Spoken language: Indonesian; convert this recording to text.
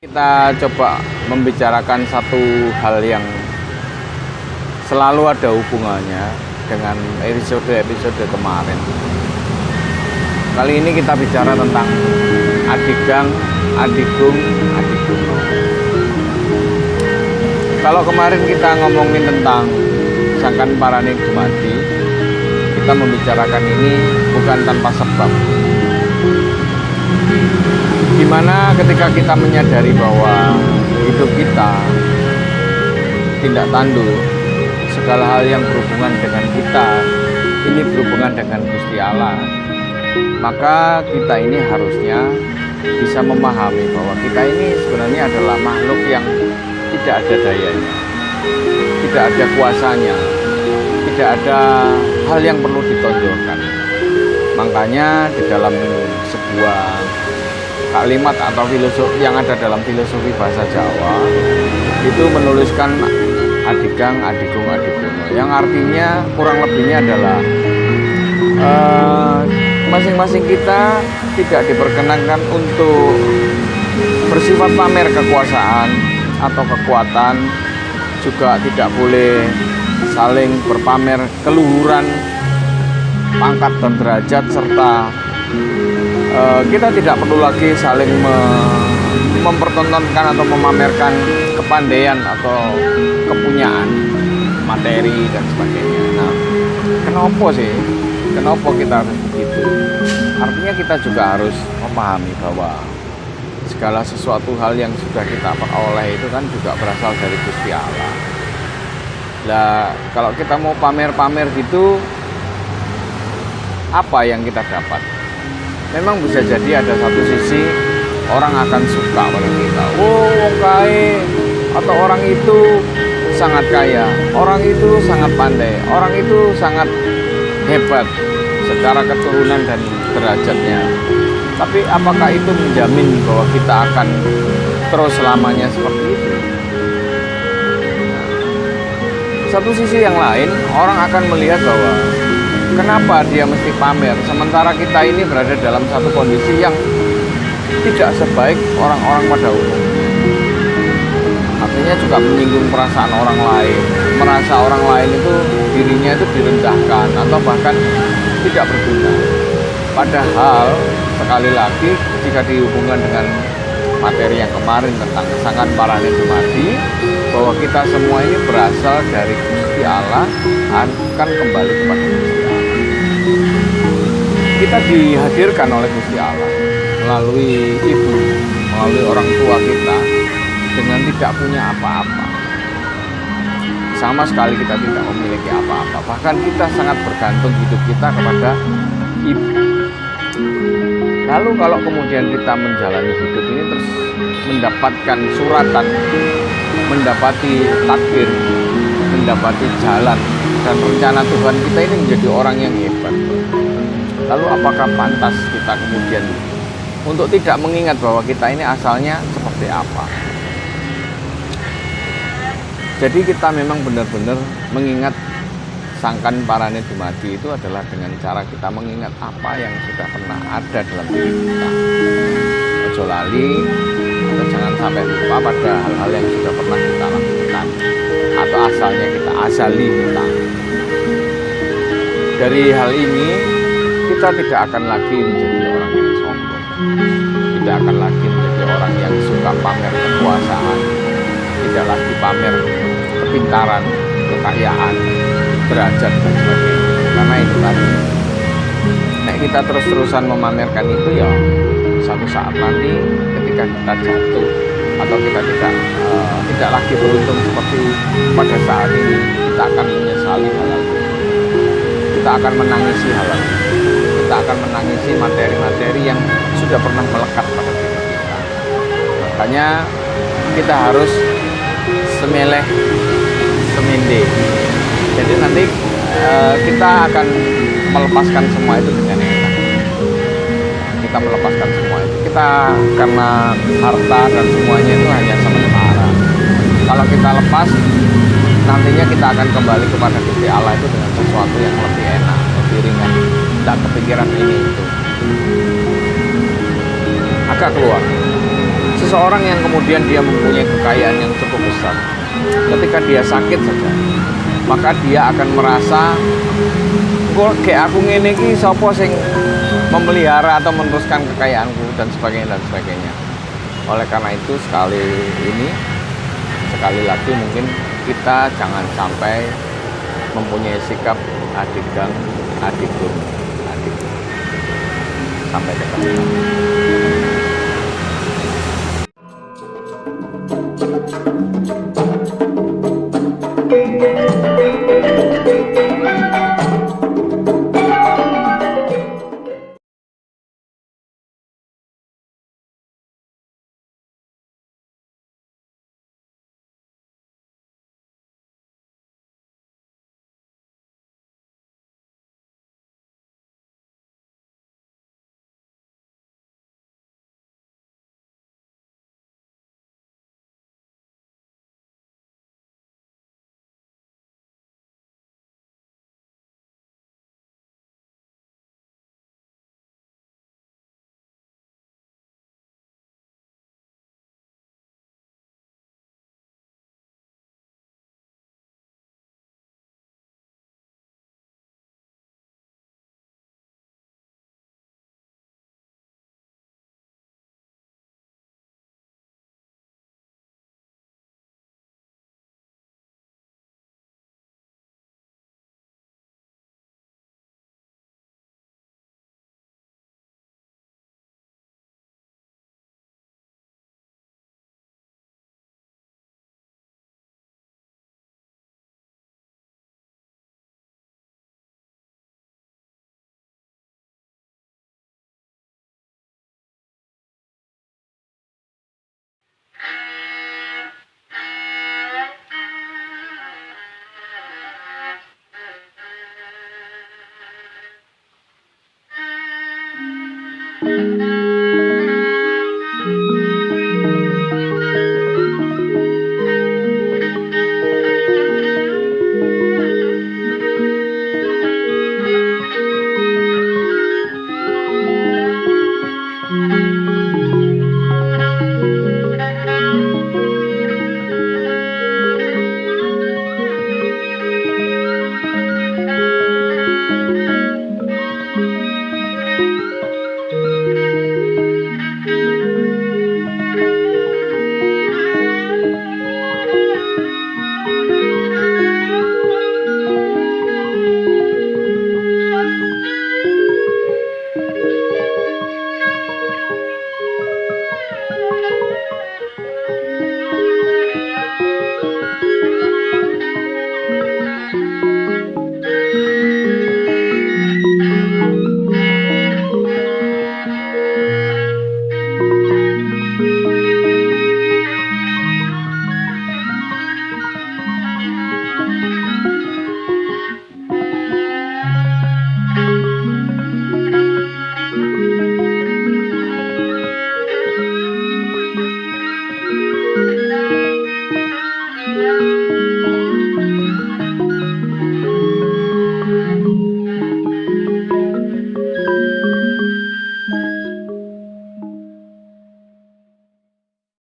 Kita coba membicarakan satu hal yang selalu ada hubungannya dengan episode kemarin. Kali ini kita bicara tentang Adigang, Adigung, Adiguno. Kalau kemarin kita ngomongin tentang Sangkan Paraning Dumadi, kita membicarakan ini bukan tanpa sebab. Dimana ketika kita menyadari bahwa hidup kita tindak tanduk, segala hal yang berhubungan dengan kita ini berhubungan dengan Gusti Allah, maka kita ini harusnya bisa memahami bahwa kita ini sebenarnya adalah makhluk yang tidak ada dayanya, tidak ada kuasanya, tidak ada hal yang perlu ditonjolkan. Makanya di dalam sebuah kalimat atau filosofi yang ada dalam filosofi bahasa Jawa itu menuliskan Adigang, Adigung, Adiguno, yang artinya kurang lebihnya adalah masing-masing kita tidak diperkenankan untuk bersifat pamer kekuasaan atau kekuatan, juga tidak boleh saling berpamer keluhuran, pangkat dan derajat, serta kita tidak perlu lagi saling mempertontonkan atau memamerkan kepandaian atau kepunyaan materi dan sebagainya. Nah, kenapa kita harus begitu? Artinya kita juga harus memahami bahwa segala sesuatu hal yang sudah kita peroleh itu kan juga berasal dari Gusti Allah. Nah, kalau kita mau pamer-pamer gitu, apa yang kita dapat? Memang bisa jadi ada satu sisi orang akan suka pada kita. Oh, wong kaya, atau orang itu sangat kaya, orang itu sangat pandai, orang itu sangat hebat secara keturunan dan derajatnya. Tapi apakah itu menjamin bahwa kita akan terus selamanya seperti itu? Satu sisi yang lain, orang akan melihat bahwa kenapa dia mesti pamer, sementara kita ini berada dalam satu kondisi yang tidak sebaik orang-orang pada umum. Artinya juga menyinggung perasaan orang lain, merasa orang lain itu dirinya itu direndahkan atau bahkan tidak berguna. Padahal sekali lagi jika dihubungkan dengan materi yang kemarin tentang Sangkan Paraning Dumadi, bahwa kita semua ini berasal dari Gusti Allah, akan kembali kepada Gusti Allah. Kita dihadirkan oleh Gusti Allah melalui ibu, melalui orang tua kita dengan tidak punya apa-apa. Sama sekali kita tidak memiliki apa-apa. Bahkan kita sangat bergantung hidup kita kepada ibu. Lalu kalau kemudian kita menjalani hidup ini terus mendapatkan suratan, mendapati takdir, mendapati jalan dan rencana Tuhan kita ini menjadi orang yang hebat. Lalu apakah pantas kita kemudian untuk tidak mengingat bahwa kita ini asalnya seperti apa? Jadi kita memang benar-benar mengingat Sangkan Paraning Dumadi itu adalah dengan cara kita mengingat apa yang sudah pernah ada dalam diri kita. Ojo lali atau jangan sampai lupa pada hal-hal yang sudah pernah kita lakukan atau asalnya kita, asali kita. Dari hal ini kita tidak akan lagi menjadi orang yang sombong, tidak akan lagi menjadi orang yang suka pamer kekuasaan, tidak lagi pamer kepintaran, kekayaan, derajat dan sebagainya. Karena itu tadi, nek kita terus-terusan memamerkan itu ya satu saat nanti ketika kita jatuh atau kita tidak lagi beruntung seperti pada saat ini, kita akan menyesali hal itu. Kita akan menangisi hal itu. Kita akan menangisi materi-materi yang sudah pernah melekat pada diri kita. Makanya kita harus semeleh semende. Jadi nanti kita akan melepaskan semua itu dengan enak. Kita melepaskan semua itu. Kita karena harta dan semuanya itu hanya sementara. Kalau kita lepas, nantinya kita akan kembali kepada Gusti Allah itu dengan sesuatu yang lebih enak, lebih ringan. Tidak kepikiran ini itu. Agak keluar. seseorang yang kemudian dia mempunyai kekayaan yang cukup besar, ketika dia sakit saja, maka dia akan merasa, kok kayak aku ngene iki sapa sing memelihara atau meneruskan kekayaanku dan sebagainya dan sebagainya. Oleh karena itu sekali lagi mungkin kita jangan sampai mempunyai sikap adik gang, adik gun, adik. Sampai ketemu.